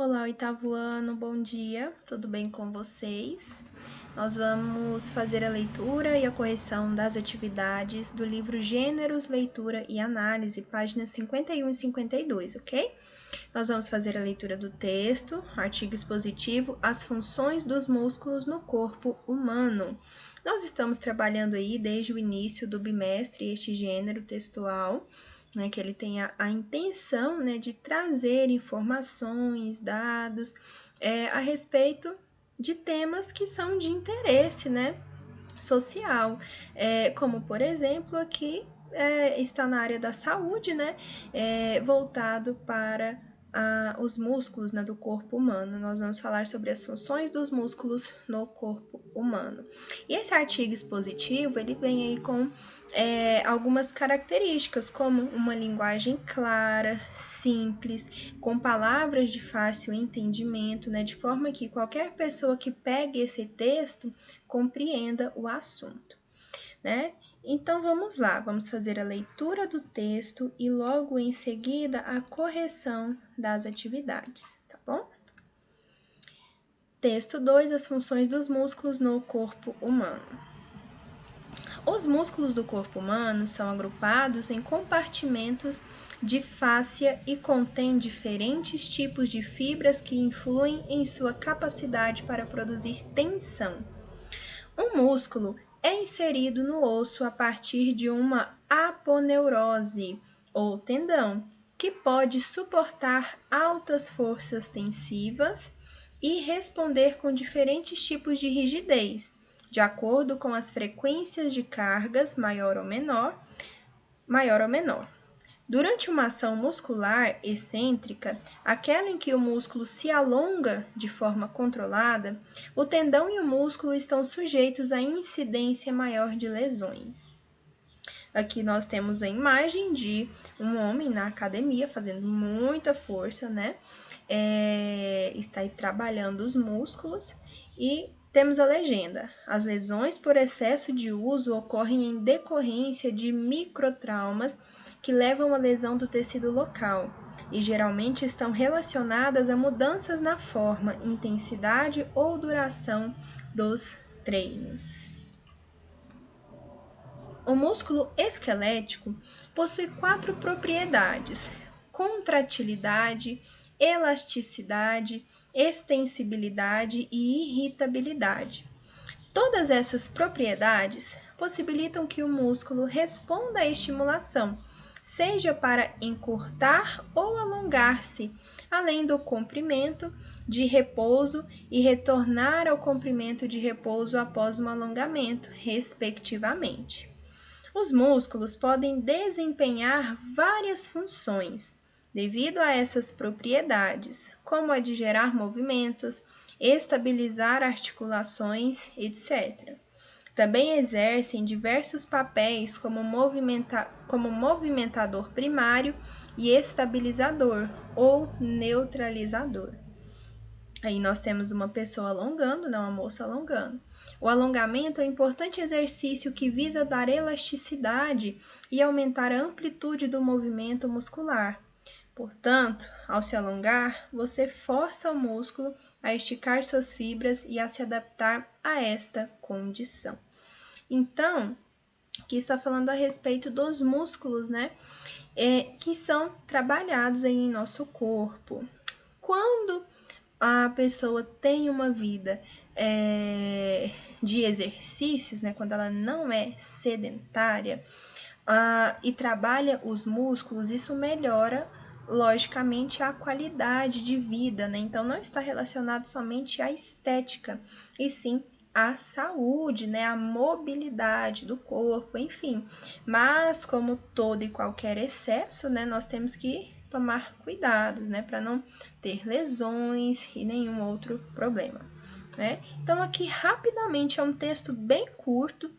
Olá, oitavo ano, bom dia, tudo bem com vocês? Nós vamos fazer a leitura e a correção das atividades do livro Gêneros, Leitura e Análise, páginas 51 e 52, ok? Nós vamos fazer a leitura do texto, artigo expositivo, as funções dos músculos no corpo humano. Nós estamos trabalhando aí desde o início do bimestre este gênero textual, né, que ele tem a intenção, né, de trazer informações, dados a respeito de temas que são de interesse, né, social, como por exemplo aqui está na área da saúde, né, voltado para os músculos, né, do corpo humano. Nós vamos falar sobre as funções dos músculos no corpo humano. E esse artigo expositivo, ele vem aí com algumas características, como uma linguagem clara, simples, com palavras de fácil entendimento, né, de forma que qualquer pessoa que pegue esse texto compreenda o assunto, né? Então vamos lá, vamos fazer a leitura do texto e logo em seguida a correção das atividades, tá bom? Texto 2, as funções dos músculos no corpo humano. Os músculos do corpo humano são agrupados em compartimentos de fáscia e contêm diferentes tipos de fibras que influem em sua capacidade para produzir tensão. Um músculo é inserido no osso a partir de uma aponeurose ou tendão, que pode suportar altas forças tensivas e responder com diferentes tipos de rigidez, de acordo com as frequências de cargas maior ou menor. Durante uma ação muscular excêntrica, aquela em que o músculo se alonga de forma controlada, o tendão e o músculo estão sujeitos à incidência maior de lesões. Aqui nós temos a imagem de um homem na academia fazendo muita força, né? Está aí trabalhando os músculos e temos a legenda. As lesões por excesso de uso ocorrem em decorrência de microtraumas que levam à lesão do tecido local e geralmente estão relacionadas a mudanças na forma, intensidade ou duração dos treinos. O músculo esquelético possui 4 propriedades: contratilidade, elasticidade, extensibilidade e irritabilidade. Todas essas propriedades possibilitam que o músculo responda à estimulação, seja para encurtar ou alongar-se, além do comprimento de repouso e retornar ao comprimento de repouso após um alongamento, respectivamente. Os músculos podem desempenhar várias funções devido a essas propriedades, como a de gerar movimentos, estabilizar articulações, etc. Também exercem diversos papéis como movimentador primário e estabilizador ou neutralizador. Aí nós temos uma pessoa alongando, uma moça alongando. O alongamento é um importante exercício que visa dar elasticidade e aumentar a amplitude do movimento muscular. Portanto, ao se alongar, você força o músculo a esticar suas fibras e a se adaptar a esta condição. Então, aqui está falando a respeito dos músculos, né? Que são trabalhados em nosso corpo. Quando a pessoa tem uma vida de exercícios, né, quando ela não é sedentária e trabalha os músculos, isso melhora, logicamente, a qualidade de vida, né? Então, não está relacionado somente à estética, e sim à saúde, né, a mobilidade do corpo, enfim. Mas, como todo e qualquer excesso, né, nós temos que tomar cuidados, né, para não ter lesões e nenhum outro problema, né? Então, aqui rapidamente é um texto bem curto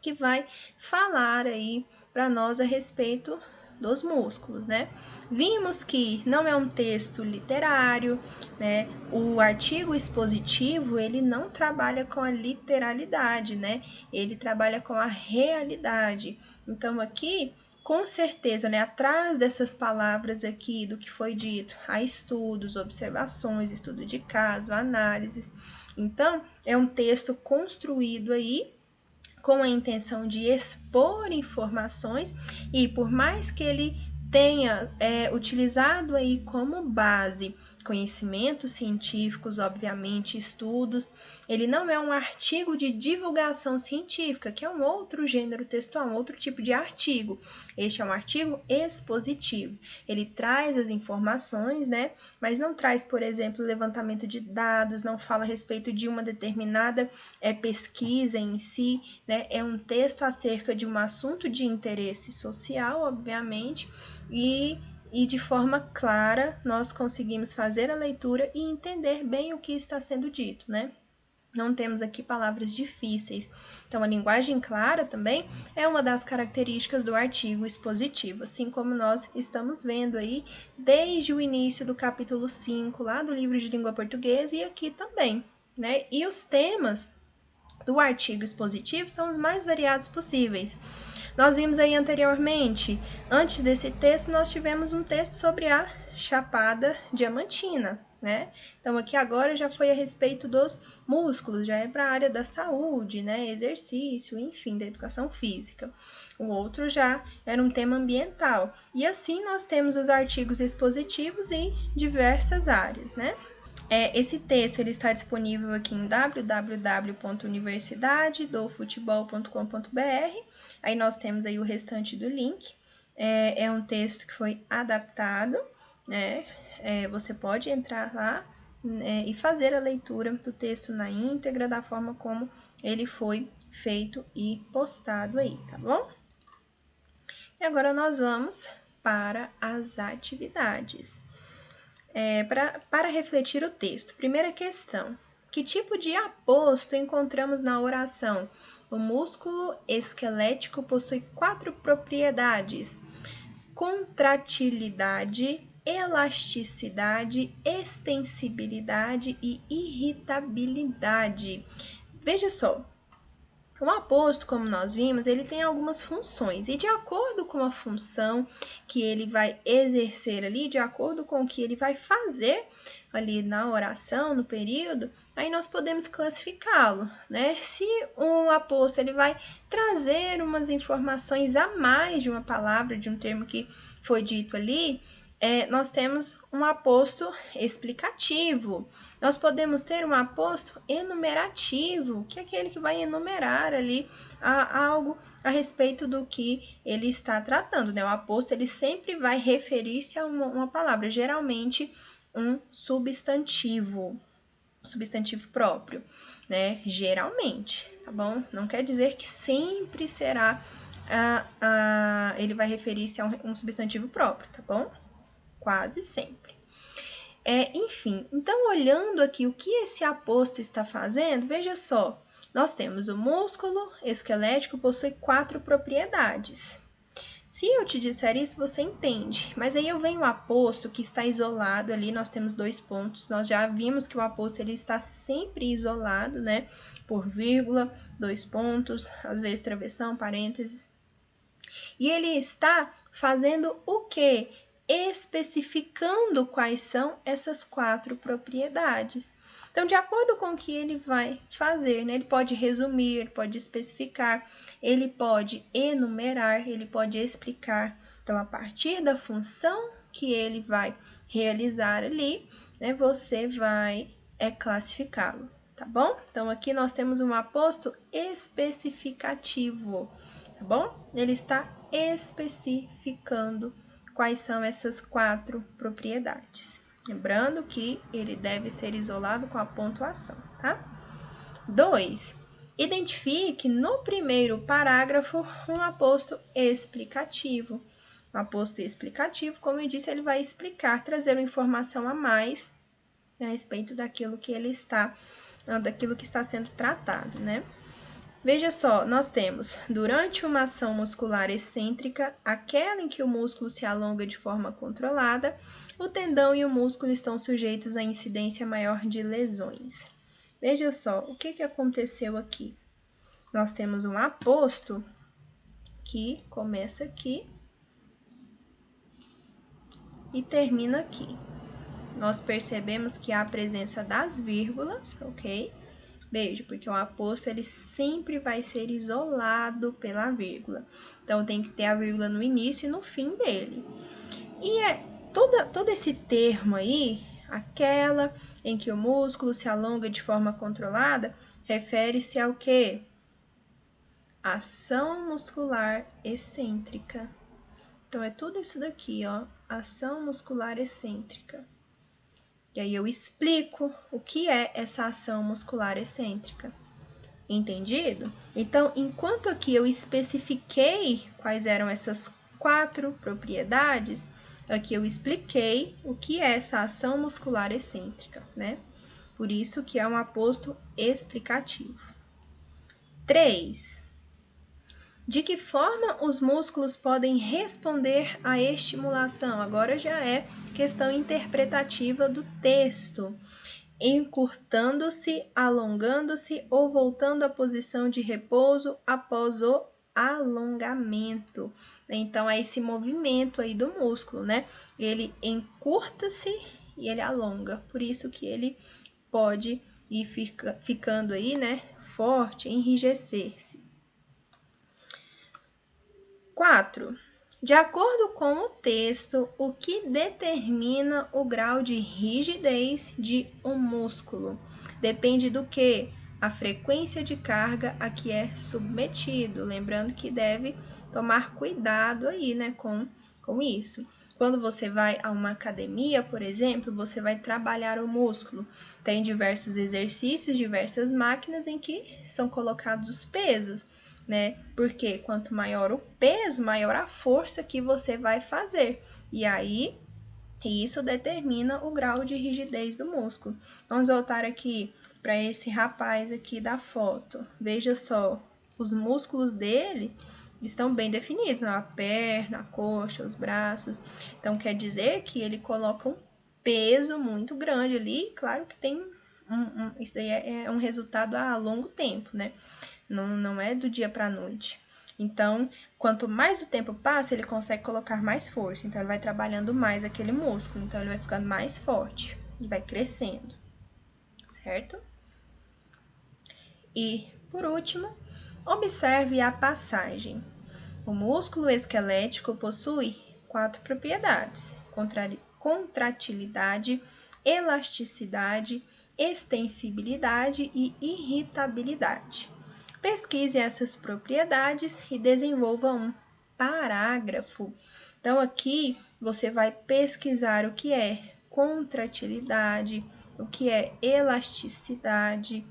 que vai falar aí para nós a respeito dos músculos, né? Vimos que não é um texto literário, né? O artigo expositivo, ele não trabalha com a literalidade, né? Ele trabalha com a realidade. Então, aqui com certeza, né, atrás dessas palavras aqui, do que foi dito, há estudos, observações, estudo de caso, análises. Então, é um texto construído aí com a intenção de expor informações e por mais que ele tenha utilizado aí como base conhecimentos científicos, obviamente, estudos, ele não é um artigo de divulgação científica, que é um outro gênero textual, um outro tipo de artigo. Este é um artigo expositivo. Ele traz as informações, né, mas não traz, por exemplo, levantamento de dados, não fala a respeito de uma determinada pesquisa em si, né? É um texto acerca de um assunto de interesse social, obviamente, e de forma clara nós conseguimos fazer a leitura e entender bem o que está sendo dito, né? Não temos aqui palavras difíceis. Então, a linguagem clara também é uma das características do artigo expositivo, assim como nós estamos vendo aí desde o início do capítulo 5, lá do livro de língua portuguesa, e aqui também, né? E os temas do artigo expositivo são os mais variados possíveis. Nós vimos aí anteriormente, antes desse texto, nós tivemos um texto sobre a Chapada Diamantina, né? Então, aqui agora já foi a respeito dos músculos, já é para a área da saúde, né? Exercício, enfim, da educação física. O outro já era um tema ambiental. E assim nós temos os artigos expositivos em diversas áreas, né? Esse texto ele está disponível aqui em www.universidadedofutebol.com.br. Aí nós temos aí o restante do link. É um texto que foi adaptado, né? Você pode entrar lá e fazer a leitura do texto na íntegra, da forma como ele foi feito e postado aí, tá bom? E agora nós vamos para as atividades. Para refletir o texto. Primeira questão. Que tipo de aposto encontramos na oração? O músculo esquelético possui 4 propriedades: contratilidade, elasticidade, extensibilidade e irritabilidade. Veja só, o aposto, como nós vimos, ele tem algumas funções e de acordo com a função que ele vai exercer ali, de acordo com o que ele vai fazer ali na oração, no período, aí nós podemos classificá-lo, né? Se um aposto ele vai trazer umas informações a mais de uma palavra, de um termo que foi dito ali, nós temos um aposto explicativo. Nós podemos ter um aposto enumerativo, que é aquele que vai enumerar ali algo a respeito do que ele está tratando, né? O aposto ele sempre vai referir-se a uma palavra, geralmente um substantivo próprio, né? Geralmente, tá bom? Não quer dizer que sempre será ele vai referir-se a um substantivo próprio, tá bom? Quase sempre. Enfim, então olhando aqui o que esse aposto está fazendo, veja só, nós temos o músculo esquelético possui 4 propriedades. Se eu te disser isso, você entende, mas aí eu venho o aposto que está isolado ali, nós temos 2 pontos, nós já vimos que o aposto ele está sempre isolado, né, por vírgula, 2 pontos, às vezes travessão, parênteses, e ele está fazendo o quê? Especificando quais são essas 4 propriedades. Então, de acordo com o que ele vai fazer, né? Ele pode resumir, ele pode especificar, ele pode enumerar, ele pode explicar. Então, a partir da função que ele vai realizar ali, né? Você vai classificá-lo, tá bom? Então, aqui nós temos um aposto especificativo, tá bom? Ele está especificando quais são essas 4 propriedades. Lembrando que ele deve ser isolado com a pontuação, tá? 2. Identifique no primeiro parágrafo um aposto explicativo. Um aposto explicativo, como eu disse, ele vai explicar, trazer uma informação a mais a respeito daquilo que daquilo que está sendo tratado, né? Veja só, nós temos, durante uma ação muscular excêntrica, aquela em que o músculo se alonga de forma controlada, o tendão e o músculo estão sujeitos à incidência maior de lesões. Veja só, o que aconteceu aqui? Nós temos um aposto que começa aqui, e termina aqui. Nós percebemos que há a presença das vírgulas, ok? Veja, porque o aposto ele sempre vai ser isolado pela vírgula. Então, tem que ter a vírgula no início e no fim dele. E todo esse termo aí, aquela em que o músculo se alonga de forma controlada, refere-se ao quê? Ação muscular excêntrica. Então, é tudo isso daqui, ó, ação muscular excêntrica. E aí eu explico o que é essa ação muscular excêntrica. Entendido? Então, enquanto aqui eu especifiquei quais eram essas 4 propriedades, aqui eu expliquei o que é essa ação muscular excêntrica, né? Por isso que é um aposto explicativo. 3. De que forma os músculos podem responder à estimulação? Agora já é questão interpretativa do texto. Encurtando-se, alongando-se ou voltando à posição de repouso após o alongamento. Então, é esse movimento aí do músculo, né? Ele encurta-se e ele alonga. Por isso que ele pode ir ficando aí, né? Forte, enrijecer-se. 4. De acordo com o texto, o que determina o grau de rigidez de um músculo? Depende do que? A frequência de carga a que é submetido. Lembrando que deve tomar cuidado aí, né, com isso. Quando você vai a uma academia, por exemplo, você vai trabalhar o músculo. Tem diversos exercícios, diversas máquinas em que são colocados os pesos, né? Porque quanto maior o peso, maior a força que você vai fazer. E aí, isso determina o grau de rigidez do músculo. Vamos voltar aqui para esse rapaz aqui da foto. Veja só, os músculos dele estão bem definidos, né? A perna, a coxa, os braços. Então, quer dizer que ele coloca um peso muito grande ali. Claro que tem isso daí é um resultado a longo tempo, né? Não é do dia para a noite. Então, quanto mais o tempo passa, ele consegue colocar mais força. Então, ele vai trabalhando mais aquele músculo. Então, ele vai ficando mais forte e vai crescendo, certo? E, por último, observe a passagem. O músculo esquelético possui 4 propriedades: contratilidade, elasticidade, extensibilidade e irritabilidade. Pesquise essas propriedades e desenvolva um parágrafo. Então, aqui você vai pesquisar o que é contratilidade, o que é elasticidade,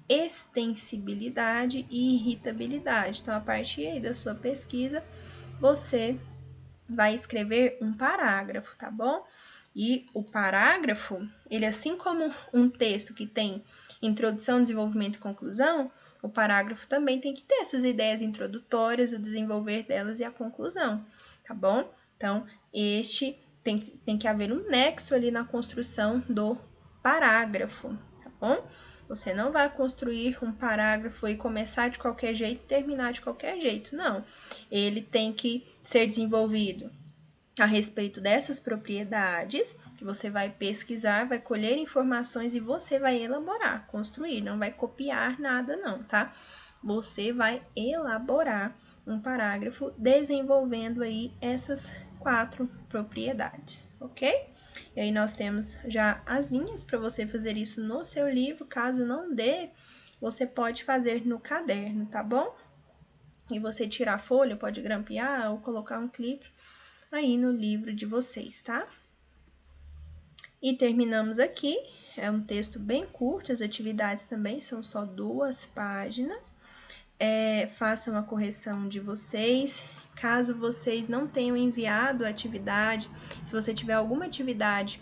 extensibilidade e irritabilidade. Então, a partir aí da sua pesquisa, você vai escrever um parágrafo, tá bom? E o parágrafo, ele assim como um texto que tem introdução, desenvolvimento e conclusão, o parágrafo também tem que ter essas ideias introdutórias, o desenvolver delas e a conclusão, tá bom? Então, tem que haver um nexo ali na construção do parágrafo, tá bom? Você não vai construir um parágrafo e começar de qualquer jeito e terminar de qualquer jeito, não. Ele tem que ser desenvolvido a respeito dessas propriedades, que você vai pesquisar, vai colher informações e você vai elaborar, construir, não vai copiar nada não, tá? Você vai elaborar um parágrafo desenvolvendo aí essas 4 propriedades, ok? E aí nós temos já as linhas para você fazer isso no seu livro, caso não dê, você pode fazer no caderno, tá bom? E você tirar a folha, pode grampear ou colocar um clipe aí no livro de vocês, tá? E terminamos aqui. É um texto bem curto, as atividades também são só 2 páginas. Façam a correção de vocês. Caso vocês não tenham enviado a atividade, se você tiver alguma atividade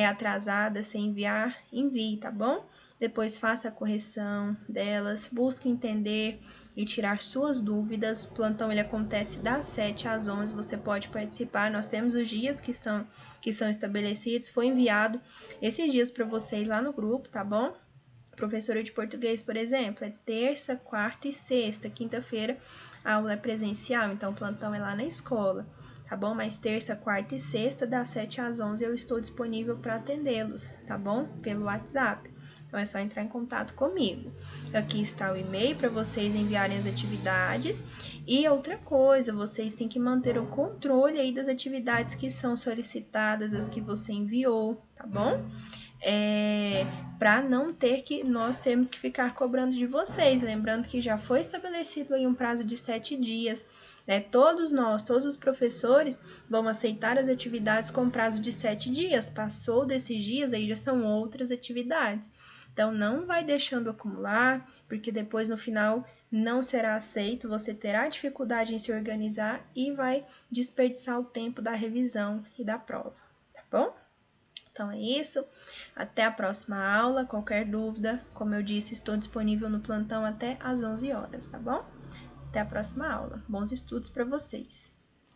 atrasada sem enviar, envie, tá bom? Depois faça a correção delas, busque entender e tirar suas dúvidas. O plantão ele acontece das 7 às 11, você pode participar. Nós temos os dias que são estabelecidos, foi enviado esses dias para vocês lá no grupo, tá bom? Professora de português, por exemplo, é terça, quarta e sexta. Quinta-feira a aula é presencial, então o plantão é lá na escola, tá bom? Mas terça, quarta e sexta, das 7 às 11, eu estou disponível para atendê-los, tá bom? Pelo WhatsApp. Então, é só entrar em contato comigo. Aqui está o e-mail para vocês enviarem as atividades. E outra coisa, vocês têm que manter o controle aí das atividades que são solicitadas, as que você enviou, tá bom? Para não ter que nós temos que ficar cobrando de vocês, lembrando que já foi estabelecido aí um prazo de 7 dias, né? Todos os professores, vão aceitar as atividades com prazo de 7 dias. Passou desses dias, aí já são outras atividades. Então, não vai deixando acumular, porque depois no final não será aceito, você terá dificuldade em se organizar e vai desperdiçar o tempo da revisão e da prova, tá bom? Então é isso, até a próxima aula. Qualquer dúvida, como eu disse, estou disponível no plantão até às 11 horas, tá bom? Até a próxima aula. Bons estudos para vocês!